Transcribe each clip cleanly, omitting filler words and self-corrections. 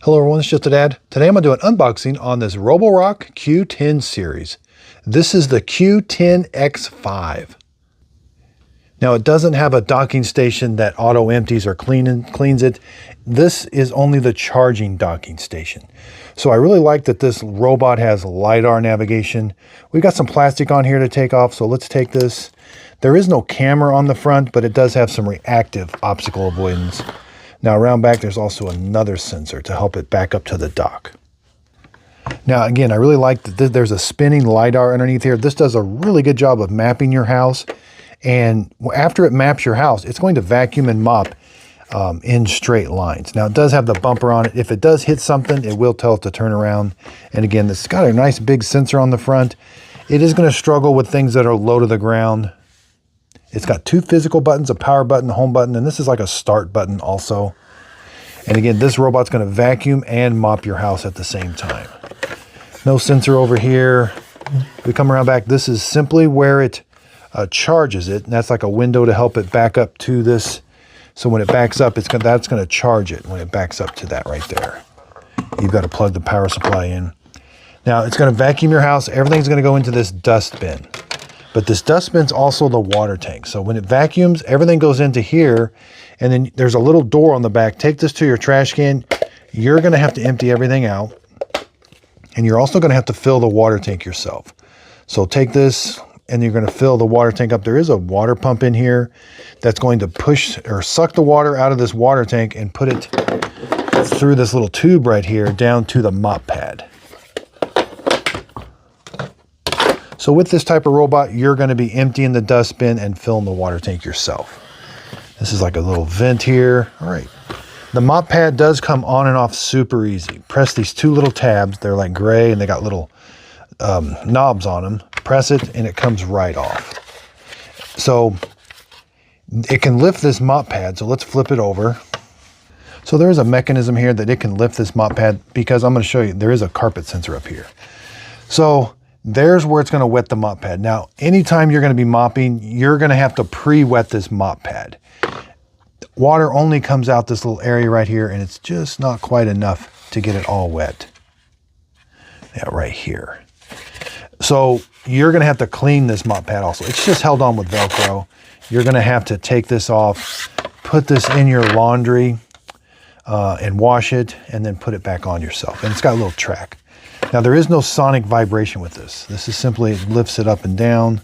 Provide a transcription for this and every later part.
Hello everyone, it's Just a Dad. Today I'm going to do an unboxing on this Roborock Q10 series. This is the Q10 X5. Now it doesn't have a docking station that auto empties or cleans it. This is only the charging docking station. So I really like that this robot has LIDAR navigation. We've got some plastic on here to take off, so let's take this. There is no camera on the front, but it does have some reactive obstacle avoidance. Now around back, there's also another sensor to help it back up to the dock. Now again, I really like that there's a spinning LIDAR underneath here. This does a really good job of mapping your house. And after it maps your house, it's going to vacuum and mop in straight lines. Now it does have the bumper on it. If it does hit something, it will tell it to turn around. And again, it's got a nice big sensor on the front. It is going to struggle with things that are low to the ground. It's got two physical buttons, a power button, a home button, and this is like a start button also. And again, this robot's going to vacuum and mop your house at the same time. No sensor over here. We come around back. This is simply where it charges it, and that's like a window to help it back up to this. So when it backs up, that's going to charge it when it backs up to that right there. You've got to plug the power supply in. Now it's going to vacuum your house. Everything's going to go into this dustbin. But this dustbin's also the water tank. So when it vacuums, everything goes into here, and then there's a little door on the back. Take this to your trash can. You're going to have to empty everything out, and you're also going to have to fill the water tank yourself. So take this, and you're going to fill the water tank up. There is a water pump in here that's going to push or suck the water out of this water tank and put it through this little tube right here down to the mop pad. So with this type of robot, you're going to be emptying the dustbin and filling the water tank yourself. This is like a little vent here. All right. The mop pad does come on and off super easy. Press these two little tabs. They're like gray and they got little knobs on them. Press it and it comes right off. So it can lift this mop pad. So let's flip it over. So there is a mechanism here that it can lift this mop pad because I'm going to show you, there is a carpet sensor up here. So there's where it's going to wet the mop pad. Now, anytime you're going to be mopping, you're going to have to pre-wet this mop pad. Water only comes out this little area right here, and it's just not quite enough to get it all wet. Yeah, right here. So you're going to have to clean this mop pad also. It's just held on with Velcro. You're going to have to take this off, put this in your laundry, and wash it, and then put it back on yourself. And it's got a little track. Now there is no sonic vibration with this. This is simply, it lifts it up and down.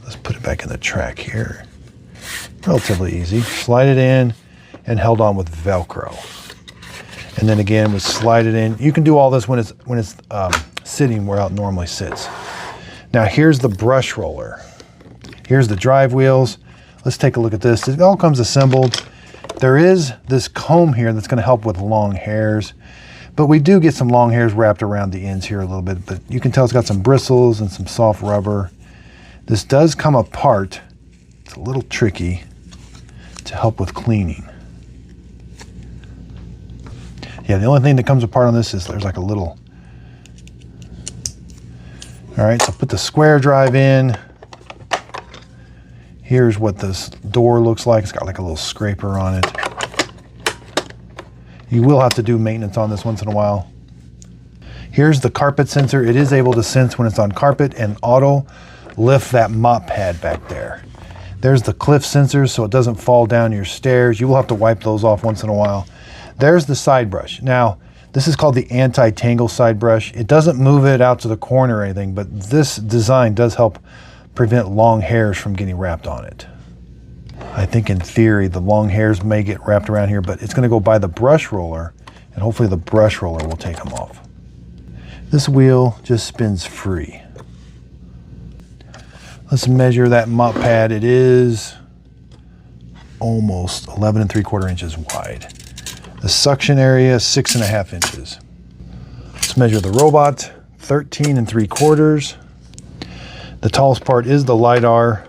Let's put it back in the track here. Relatively easy. Slide it in and held on with Velcro. And then again, we slide it in. You can do all this when it's sitting where it normally sits. Now here's the brush roller. Here's the drive wheels. Let's take a look at this. It all comes assembled. There is this comb here that's going to help with long hairs. But we do get some long hairs wrapped around the ends here a little bit, but you can tell it's got some bristles and some soft rubber. This does come apart. It's a little tricky to help with cleaning. Yeah, the only thing that comes apart on this is there's like a little. All right, so put the square drive in. Here's what this door looks like. It's got like a little scraper on it. You will have to do maintenance on this once in a while. Here's the carpet sensor. It is able to sense when it's on carpet and auto lift that mop pad back there. There's the cliff sensor so it doesn't fall down your stairs. You will have to wipe those off once in a while. There's the side brush. Now, this is called the anti-tangle side brush. It doesn't move it out to the corner or anything, but this design does help prevent long hairs from getting wrapped on it. I think in theory, the long hairs may get wrapped around here, but it's going to go by the brush roller, and hopefully the brush roller will take them off. This wheel just spins free. Let's measure that mop pad. It is almost 11 3/4 inches wide. The suction area, 6.5 inches. Let's measure the robot, 13 3/4. The tallest part is the LIDAR,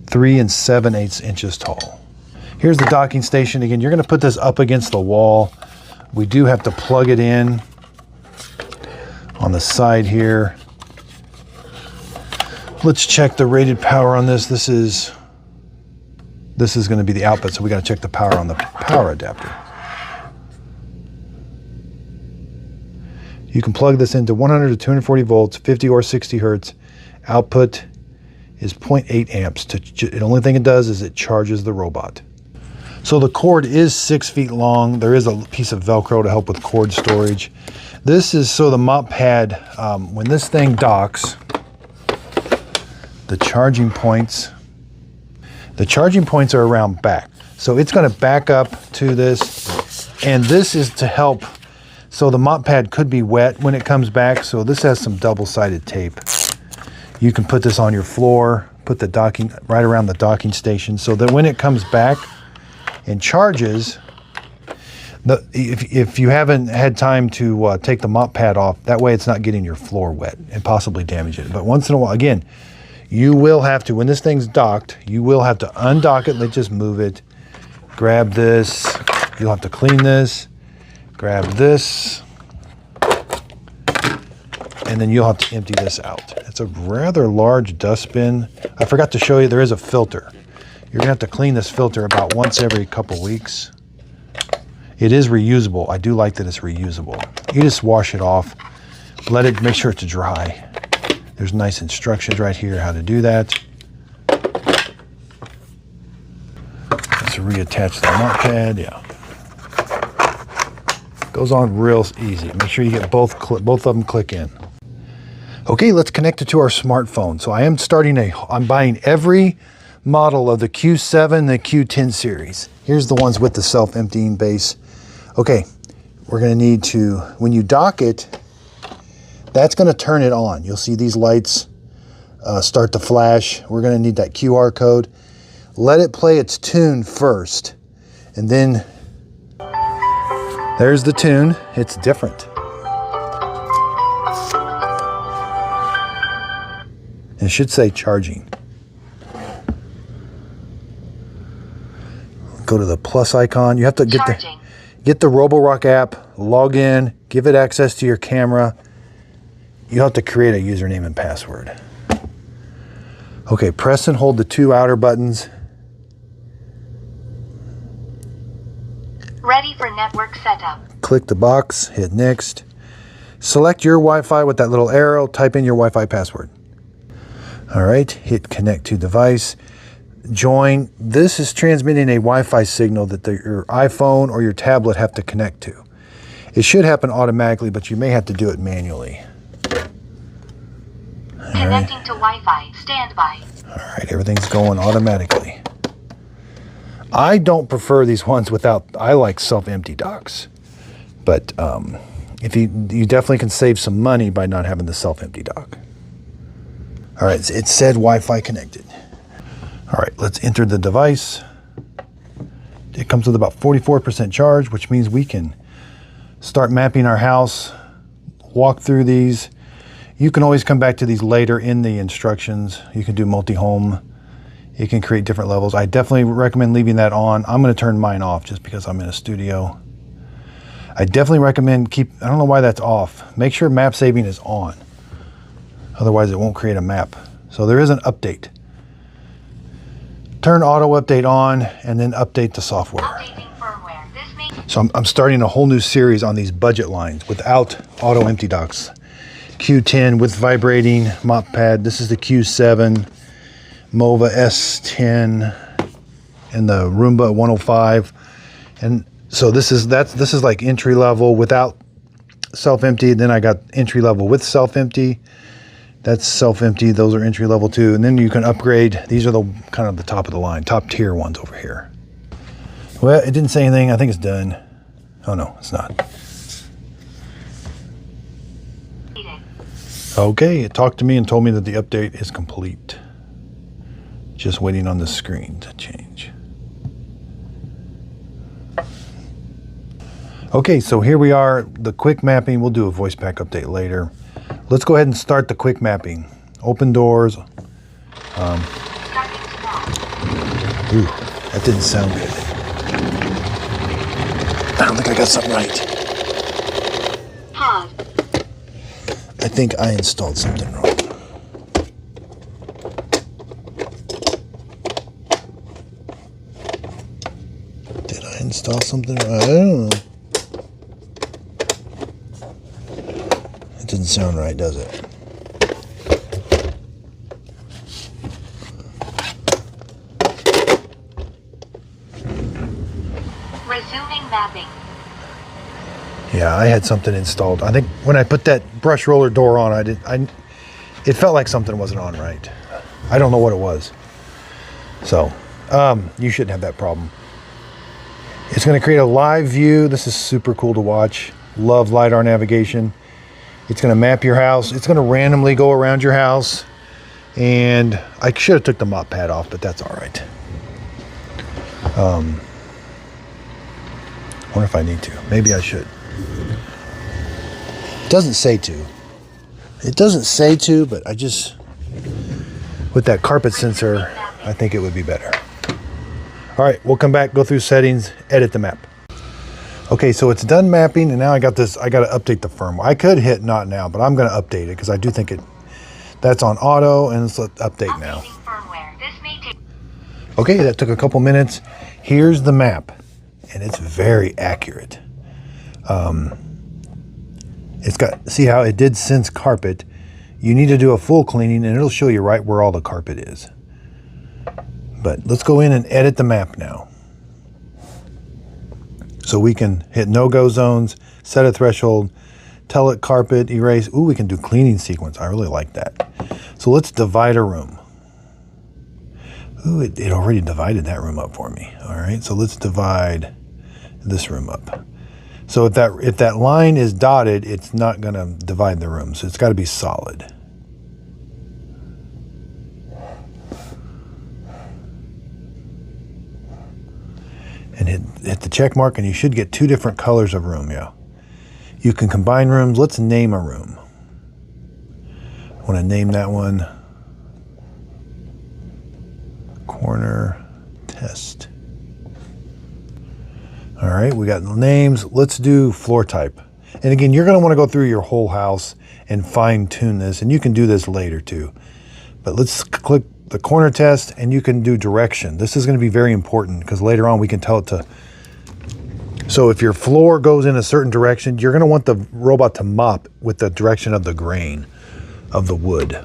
3 7/8 inches tall. Here's the docking station. Again, you're going to put this up against the wall. We do have to plug it in on the side here. Let's check the rated power on this. This is going to be the output, so we got to check the power on the power adapter. You can plug this into 100 to 240 volts, 50 or 60 hertz. Output is 0.8 amps. The only thing it does is it charges the robot. So the cord is 6 feet long. There is a piece of Velcro to help with cord storage. This is so the mop pad, when this thing docks, the charging points are around back. So it's going to back up to this, and this is to help. So the mop pad could be wet when it comes back. So this has some double-sided tape. You can put this on your floor, put the docking right around the docking station, so that when it comes back and charges, if you haven't had time to take the mop pad off, that way it's not getting your floor wet and possibly damage it. But once in a while, again, you will have to, when this thing's docked, you will have to undock it. Let's just move it. Grab this. You'll have to clean this. Grab this. And then you'll have to empty this out. It's a rather large dustbin. I forgot to show you, there is a filter. You're gonna have to clean this filter about once every couple weeks. It is reusable. I do like that it's reusable. You just wash it off, let it, make sure it's dry. There's nice instructions right here how to do that. Let's reattach the mop pad, yeah. Goes on real easy. Make sure you get both of them click in. Okay, let's connect it to our smartphone. So I'm buying every model of the Q7, the Q10 series. Here's the ones with the self-emptying base. Okay, we're gonna need to, when you dock it, that's gonna turn it on. You'll see these lights start to flash. We're gonna need that QR code. Let it play its tune first, and then there's the tune. It's different. It should say charging. Go to the plus icon. You have to get the Roborock app, log in, give it access to your camera. You have to create a username and password. Okay, press and hold the 2 outer buttons. Ready for network setup. Click the box, hit next. Select your Wi-Fi with that little arrow, type in your Wi-Fi password. All right, hit connect to device. Join. This is transmitting a Wi-Fi signal that your iPhone or your tablet have to connect to. It should happen automatically, but you may have to do it manually. Connecting to Wi-Fi. Stand by. All right, everything's going automatically. I don't prefer these ones without, I like self-empty docks. But if you definitely can save some money by not having the self-empty dock. All right, it said Wi-Fi connected. All right, let's enter the device. It comes with about 44% charge, which means we can start mapping our house, walk through these. You can always come back to these later in the instructions. You can do multi-home. You can create different levels. I definitely recommend leaving that on. I'm gonna turn mine off just because I'm in a studio. I definitely recommend I don't know why that's off. Make sure map saving is on. Otherwise it won't create a map. So there is an update. Turn auto update on and then update the software. Updating firmware. So I'm starting a whole new series on these budget lines without auto empty docks. Q10 with vibrating mop pad. This is the Q7, Mova S10, and the Roomba 105. And so this is like entry level without self-empty. Then I got entry level with self-empty. That's self-empty. Those are entry level too. And then you can upgrade. These are the kind of the top of the line, top tier ones over here. Well, it didn't say anything. I think it's done. Oh no, it's not. Okay, it talked to me and told me that the update is complete. Just waiting on the screen to change. Okay, so here we are, the quick mapping. We'll do a voice pack update later. Let's go ahead and start the quick mapping. Open doors. Ooh, that didn't sound good. I don't think I got something right. Pause. I think I installed something wrong. Did I install something wrong? I don't know. doesn't sound right, does it? Resuming mapping. Yeah, I had something installed. I think when I put that brush roller door on, it felt like something wasn't on right. I don't know what it was. So, you shouldn't have that problem. It's going to create a live view. This is super cool to watch. Love LIDAR navigation. It's going to map your house. It's going to randomly go around your house. And I should have took the mop pad off, but that's all right. I wonder if I need to. Maybe I should. It doesn't say to. It doesn't say to, but I just, with that carpet sensor, I think it would be better. All right, we'll come back, go through settings, edit the map. Okay, so it's done mapping, and now I got to update the firmware. I could hit not now, but I'm gonna update it because I do think that's on auto, and let's update now. Firmware. This may take. Okay, that took a couple minutes. Here's the map, and it's very accurate. It's got, see how it did sense carpet. You need to do a full cleaning, and it'll show you right where all the carpet is. But let's go in and edit the map now. So we can hit no-go zones, set a threshold, tell it carpet, erase. Ooh, we can do cleaning sequence. I really like that. So let's divide a room. Ooh, it already divided that room up for me. All right, so let's divide this room up. So if that line is dotted, it's not gonna divide the room. So it's gotta be solid. And hit the check mark, and you should get two different colors of room, yeah. You can combine rooms. Let's name a room. I want to name that one corner test. All right, we got names. Let's do floor type. And again, you're going to want to go through your whole house and fine tune this, and you can do this later too. But let's click the corner test, and you can do direction. This is going to be very important because later on we can tell it to. So if your floor goes in a certain direction, you're going to want the robot to mop with the direction of the grain of the wood.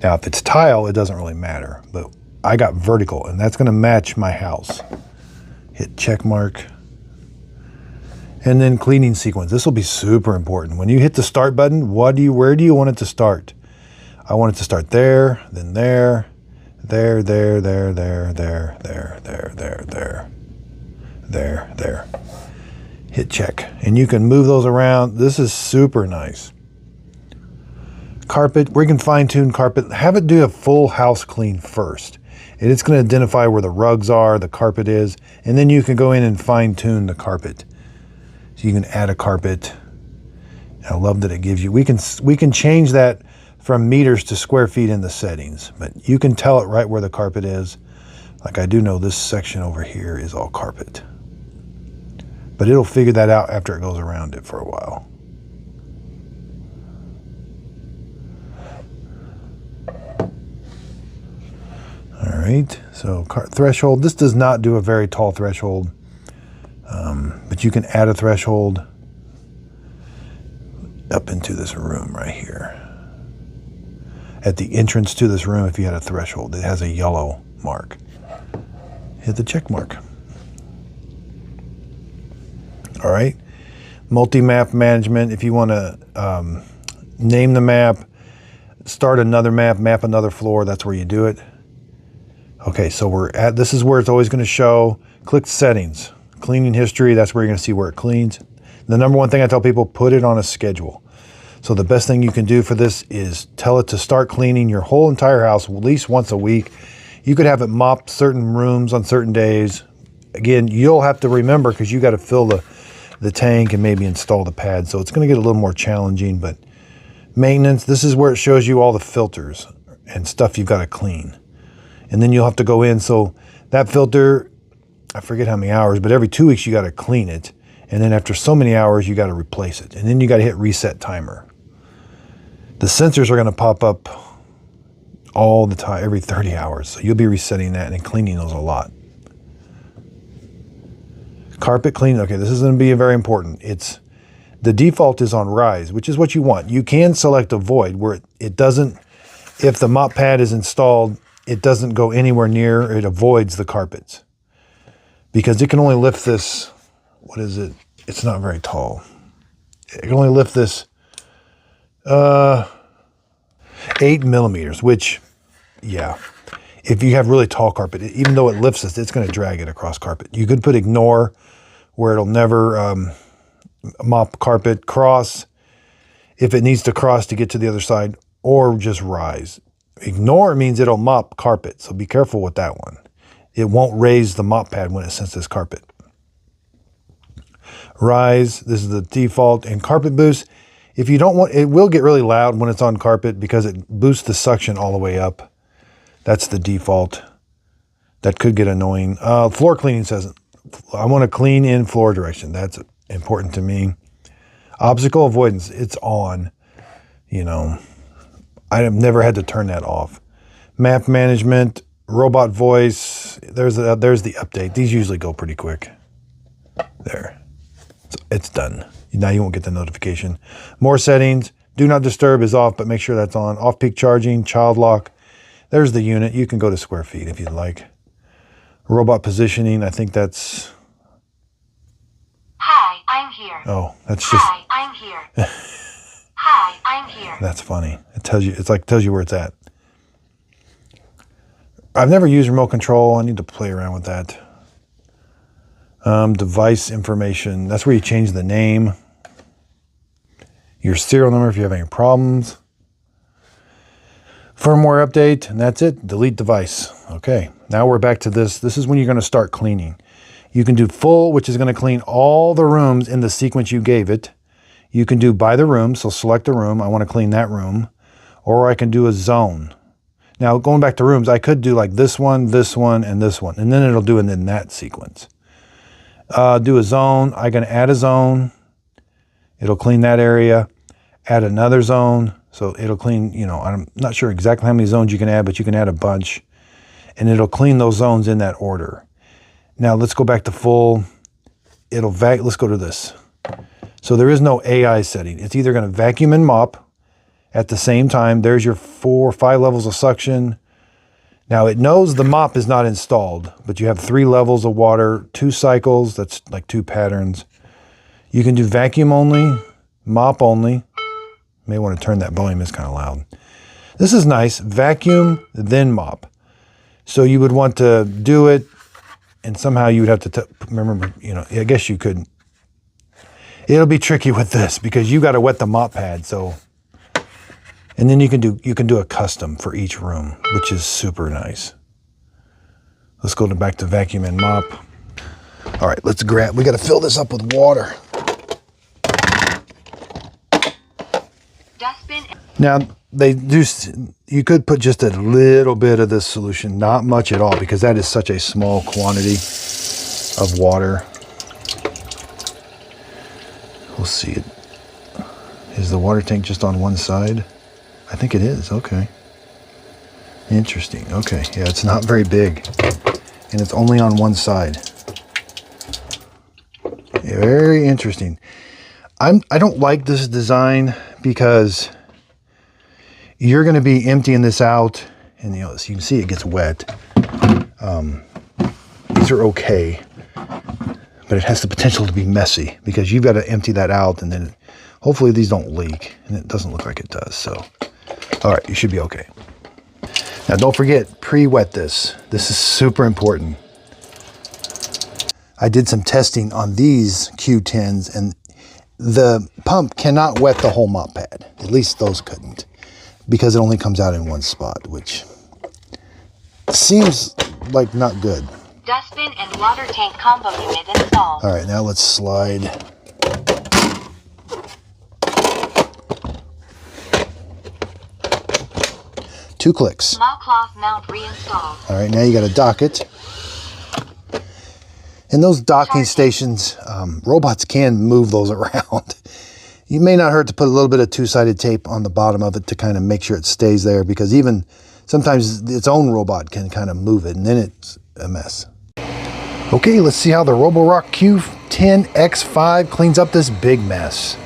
Now, if it's tile, it doesn't really matter, but I got vertical, and that's going to match my house. Hit check mark. And then cleaning sequence. This will be super important. When you hit the start button, where do you want it to start? I want it to start there, then there, there, there, there, there, there, there, there, there, there, there. Hit check. And you can move those around. This is super nice. Carpet, we can fine tune carpet. Have it do a full house clean first. And it's going to identify where the rugs are, the carpet is, and then you can go in and fine tune the carpet. So you can add a carpet. I love that it gives you, we can change that from meters to square feet in the settings, but you can tell it right where the carpet is. Like I do know this section over here is all carpet, but it'll figure that out after it goes around it for a while. All right, so threshold, this does not do a very tall threshold, but you can add a threshold up into this room right here. At the entrance to this room, if you had a threshold, it has a yellow mark. Hit the check mark. All right, multi-map management. If you want to name the map, start another map, map another floor, that's where you do it. Okay, so this is where it's always going to show. Click settings, cleaning history. That's where you're going to see where it cleans. The number one thing I tell people, put it on a schedule. So the best thing you can do for this is tell it to start cleaning your whole entire house at least once a week. You could have it mop certain rooms on certain days. Again, you'll have to remember because you got to fill the tank and maybe install the pad. So it's going to get a little more challenging, but maintenance, this is where it shows you all the filters and stuff you've got to clean. And then you'll have to go in. So that filter, I forget how many hours, but every 2 weeks you got to clean it. And then after so many hours, you got to replace it. And then you got to hit reset timer. The sensors are going to pop up all the time, every 30 hours. So you'll be resetting that and cleaning those a lot. Carpet cleaning, okay, this is going to be very important. The default is on rise, which is what you want. You can select avoid where it doesn't, if the mop pad is installed, it doesn't go anywhere near, it avoids the carpets. Because it can only lift this, what is it? It's not very tall. It can only lift this 8 millimeters, which, yeah. If you have really tall carpet, even though it lifts this, it's going to drag it across carpet. You could put ignore where it'll never mop carpet, cross if it needs to cross to get to the other side, or just rise. Ignore means it'll mop carpet, so be careful with that one. It won't raise the mop pad when it senses carpet. Rise, this is the default, and carpet boost. If you don't want, it will get really loud when it's on carpet because it boosts the suction all the way up. That's the default. That could get annoying. Floor cleaning says, I want to clean in floor direction. That's important to me. Obstacle avoidance, it's on. You know, I have never had to turn that off. Map management, robot voice, there's the update. These usually go pretty quick. There, it's done. Now you won't get the notification. More settings, do not disturb is off, but make sure that's on. Off-peak charging, child lock. There's the unit. You can go to square feet if you'd like. Robot positioning, I think that's... Hi, I'm here. Oh, that's just... Hi, I'm here. Hi, I'm here. That's funny. It tells you, it's like tells you where it's at. I've never used remote control. I need to play around with that. Device information. That's where you change the name. Your serial number if you have any problems. Firmware update, and that's it. Delete device. Okay, now we're back to this. This is when you're going to start cleaning. You can do full, which is going to clean all the rooms in the sequence you gave it. You can do by the room, so select a room. I want to clean that room. Or I can do a zone. Now, going back to rooms, I could do like this one, and this one, and then it'll do it in that sequence. Do a zone. I can add a zone. It'll clean that area. Add another zone. So it'll clean, you know, I'm not sure exactly how many zones you can add, but you can add a bunch. And it'll clean those zones in that order. Now let's go back to full. Let's go to this. So there is no AI setting. It's either going to vacuum and mop at the same time. There's your 4 or 5 levels of suction. Now it knows the mop is not installed, but you have 3 levels of water, 2 cycles. That's like 2 patterns. You can do vacuum only, mop only. May want to turn that volume, it's kind of loud. This is nice, vacuum, then mop. So you would want to do it, and somehow you would have to, remember, you know, I guess you could. It'll be tricky with this because you got to wet the mop pad, so. And then you can do a custom for each room, which is super nice. Let's go back to vacuum and mop. All right, let's grab, we got to fill this up with water. Dustbin. Now, you could put just a little bit of this solution, not much at all, because that is such a small quantity of water. We'll see it. Is the water tank just on one side? I think it is, okay. Interesting, okay. Yeah, it's not very big, and it's only on one side. Yeah, very interesting. I don't like this design because you're going to be emptying this out, and you know, as you can see, it gets wet. These are okay, but it has the potential to be messy because you've got to empty that out, and then hopefully these don't leak, and it doesn't look like it does. So, all right, you should be okay. Now, don't forget, pre-wet this. This is super important. I did some testing on these Q10s, and the pump cannot wet the whole mop pad. At least those couldn't, because it only comes out in one spot, which seems like not good. Dustbin and water tank combo unit installed. All right, now let's slide. Two clicks. Small cloth mount reinstalled. All right, now you got to dock it. And those docking stations, robots can move those around. You may not hurt to put a little bit of 2-sided tape on the bottom of it to kind of make sure it stays there, because even sometimes its own robot can kind of move it, and then it's a mess. Okay, let's see how the Roborock Q10 X5 cleans up this big mess.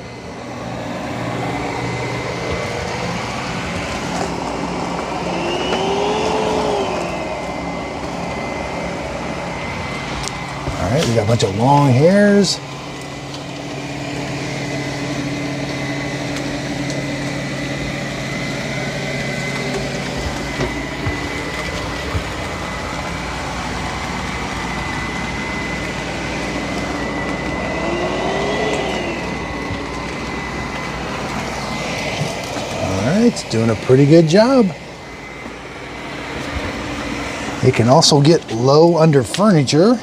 right, we got a bunch of long hairs. It's doing a pretty good job. It can also get low under furniture.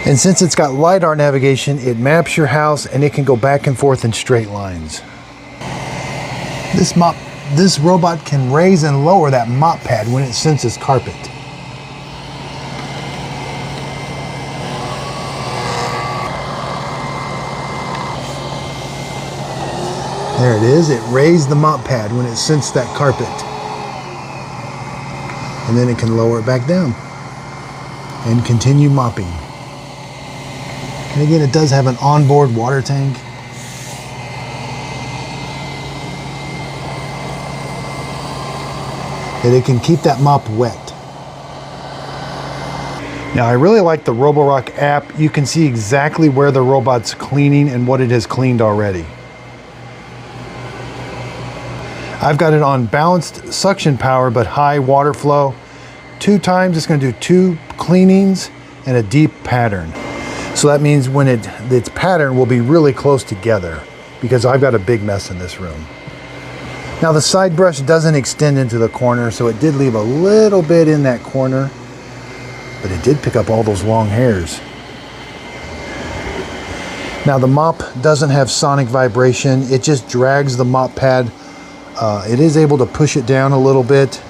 And since it's got LIDAR navigation, it maps your house and it can go back and forth in straight lines. This robot can raise and lower that mop pad when it senses carpet. There it is. It raised the mop pad when it sensed that carpet. And then it can lower it back down and continue mopping. And again, it does have an onboard water tank. And it can keep that mop wet. Now, I really like the Roborock app. You can see exactly where the robot's cleaning and what it has cleaned already. I've got it on balanced suction power, but high water flow. 2 times, it's going to do 2 cleanings and a deep pattern. So that means when its pattern will be really close together because I've got a big mess in this room. Now the side brush doesn't extend into the corner, so it did leave a little bit in that corner, but it did pick up all those long hairs. Now the mop doesn't have sonic vibration. It just drags the mop pad. It is able to push it down a little bit,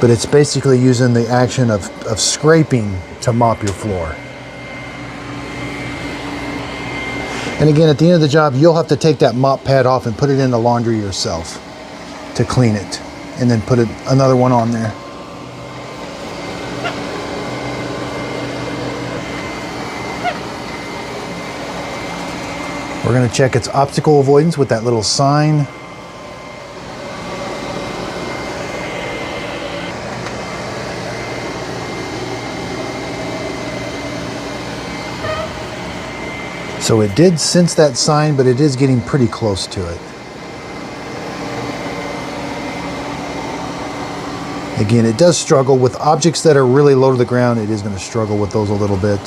but it's basically using the action of scraping to mop your floor. And again, at the end of the job, you'll have to take that mop pad off and put it in the laundry yourself to clean it, and then put another one on there. We're going to check its optical avoidance with that little sign. So it did sense that sign, but it is getting pretty close to it. Again, it does struggle with objects that are really low to the ground. It is going to struggle with those a little bit.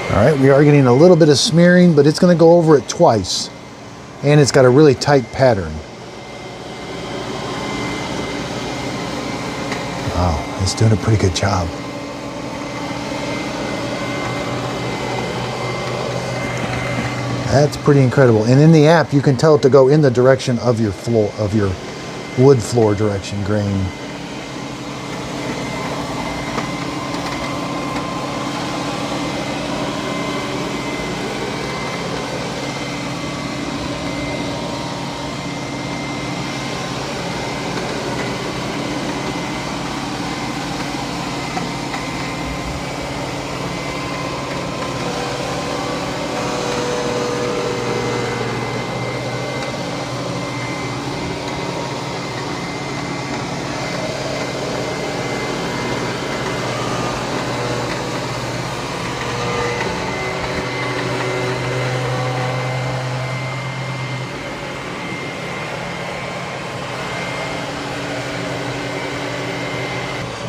All right, we are getting a little bit of smearing, but it's going to go over it twice. And it's got a really tight pattern. Wow, it's doing a pretty good job. That's pretty incredible. And in the app, you can tell it to go in the direction of your floor, of your wood floor direction grain.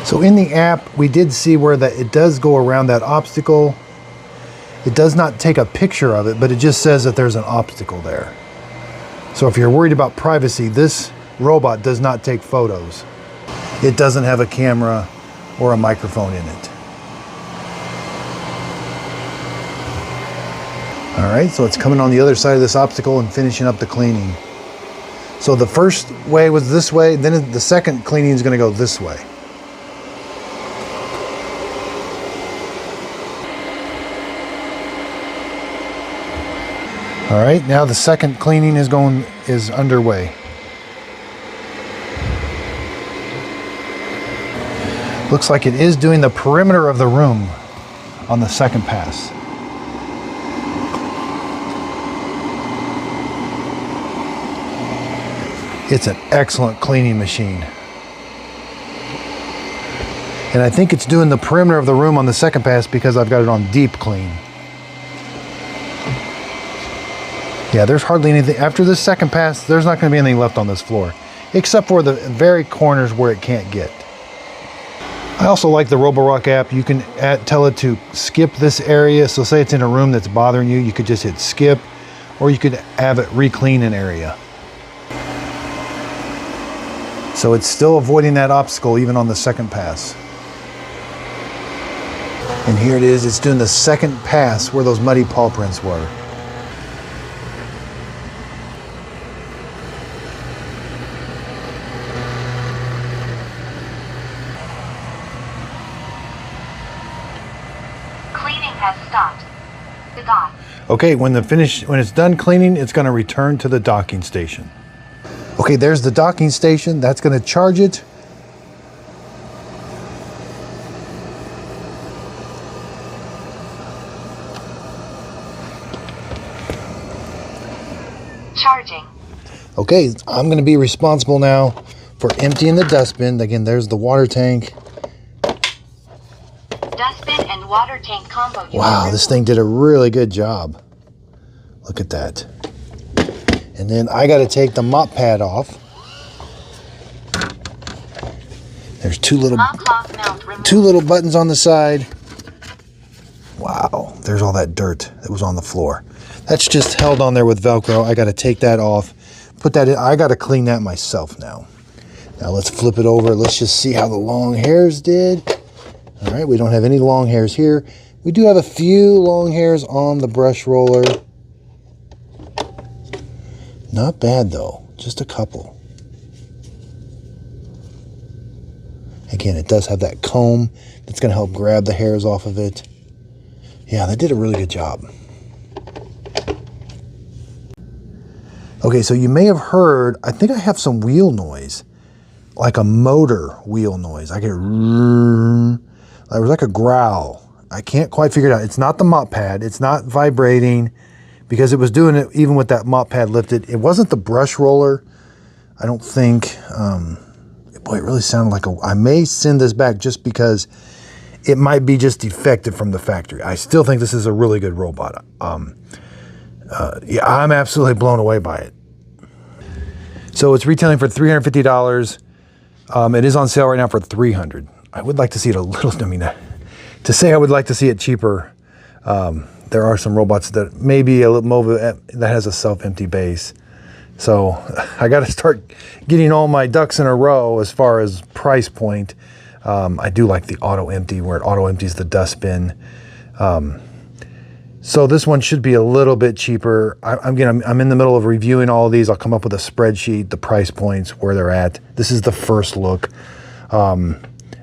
So in the app, we did see where that it does go around that obstacle. It does not take a picture of it, but it just says that there's an obstacle there. So if you're worried about privacy, this robot does not take photos. It doesn't have a camera or a microphone in it. All right, so it's coming on the other side of this obstacle and finishing up the cleaning. So the first way was this way, then the second cleaning is going to go this way. All right, now the second cleaning is underway. Looks like it is doing the perimeter of the room on the second pass. It's an excellent cleaning machine. And I think it's doing the perimeter of the room on the second pass because I've got it on deep clean. Yeah, there's hardly anything. After this second pass, there's not going to be anything left on this floor, except for the very corners where it can't get. I also like the Roborock app. You can tell it to skip this area. So say it's in a room that's bothering you, you could just hit skip, or you could have it re-clean an area. So it's still avoiding that obstacle even on the second pass. And here it is, it's doing the second pass where those muddy paw prints were. Stopped. The dock. Okay, when it's done cleaning, it's going to return to the docking station. Okay, there's the docking station. That's going to charge it. Charging. Okay, I'm going to be responsible now for emptying the dustbin. Again, there's the water tank. Dustbin and water tank combo. Wow, this thing did a really good job. Look at that. And then I got to take the mop pad off. There's two little buttons on the side. Wow, there's all that dirt that was on the floor. That's just held on there with Velcro. I got to take that off, put that in. I got to clean that myself now. Now let's flip it over. Let's just see how the long hairs did. All right, we don't have any long hairs here. We do have a few long hairs on the brush roller. Not bad though, just a couple. Again, it does have that comb that's going to help grab the hairs off of it. Yeah, they did a really good job. Okay, so you may have heard, I think I have some wheel noise, like a motor wheel noise. I get it was like a growl. I can't quite figure it out. It's not the mop pad. It's not vibrating because it was doing it even with that mop pad lifted. It wasn't the brush roller, I don't think. Boy, it really sounded like I may send this back just because it might be just defective from the factory. I still think this is a really good robot. Yeah, I'm absolutely blown away by it. So it's retailing for $350. It is on sale right now for $300. I would like to see it a little, to say I would like to see it cheaper. There are some robots that maybe a little that has a self-empty base. So I got to start getting all my ducks in a row as far as price point. I do like the auto empty where it auto empties the dustbin. So this one should be a little bit cheaper. I'm in the middle of reviewing all of these. I'll come up with a spreadsheet, the price points, where they're at. This is the first look.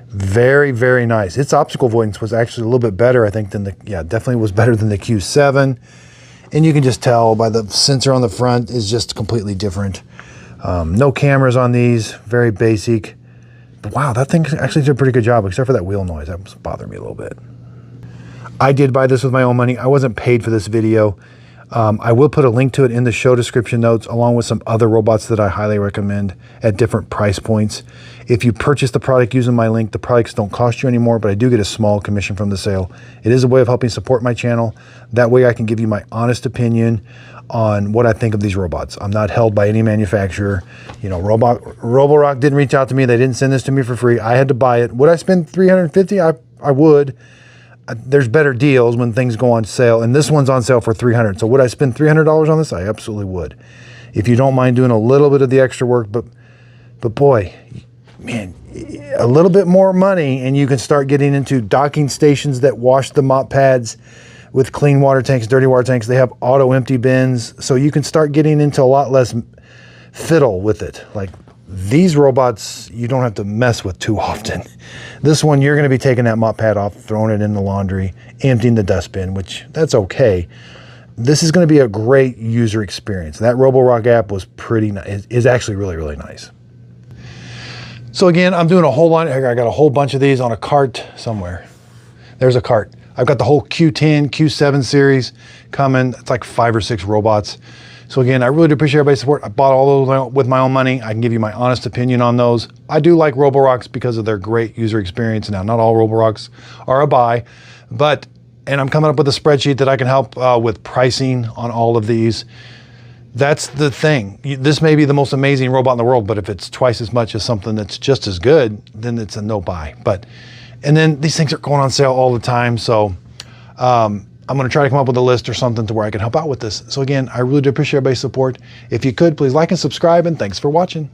Very, very nice. Its obstacle avoidance was actually a little bit better, I think, than definitely was better than the Q7. And you can just tell by the sensor on the front is just completely different. No cameras on these, very basic. But wow, that thing actually did a pretty good job, except for that wheel noise. That was bothering me a little bit. I did buy this with my own money. I wasn't paid for this video. I will put a link to it in the show description notes, along with some other robots that I highly recommend at different price points. If you purchase the product using my link, the products don't cost you anymore, but I do get a small commission from the sale. It is a way of helping support my channel. That way I can give you my honest opinion on what I think of these robots. I'm not held by any manufacturer. You know, Roborock didn't reach out to me. They didn't send this to me for free. I had to buy it. Would I spend $350? I would. There's better deals when things go on sale, and this one's on sale for $300. So would I spend $300 on this? I absolutely would. If you don't mind doing a little bit of the extra work, but boy, man, a little bit more money and you can start getting into docking stations that wash the mop pads with clean water tanks, dirty water tanks. They have auto empty bins, so you can start getting into a lot less fiddle with it. Like these robots, you don't have to mess with too often. This one, you're gonna be taking that mop pad off, throwing it in the laundry, emptying the dustbin, which that's okay. This is gonna be a great user experience. That Roborock app was pretty nice, is actually really, really nice. So again, I'm doing a whole lot. I got a whole bunch of these on a cart somewhere. There's a cart. I've got the whole Q10, Q7 series coming. It's like 5 or 6 robots. So again, I really do appreciate everybody's support. I bought all those with my own money. I can give you my honest opinion on those. I do like Roborocks because of their great user experience. Now, not all Roborocks are a buy, and I'm coming up with a spreadsheet that I can help with pricing on all of these. That's the thing. This may be the most amazing robot in the world, but if it's twice as much as something that's just as good, then it's a no buy. And then these things are going on sale all the time. So I'm gonna try to come up with a list or something to where I can help out with this. So again, I really do appreciate everybody's support. If you could, please like and subscribe, and thanks for watching.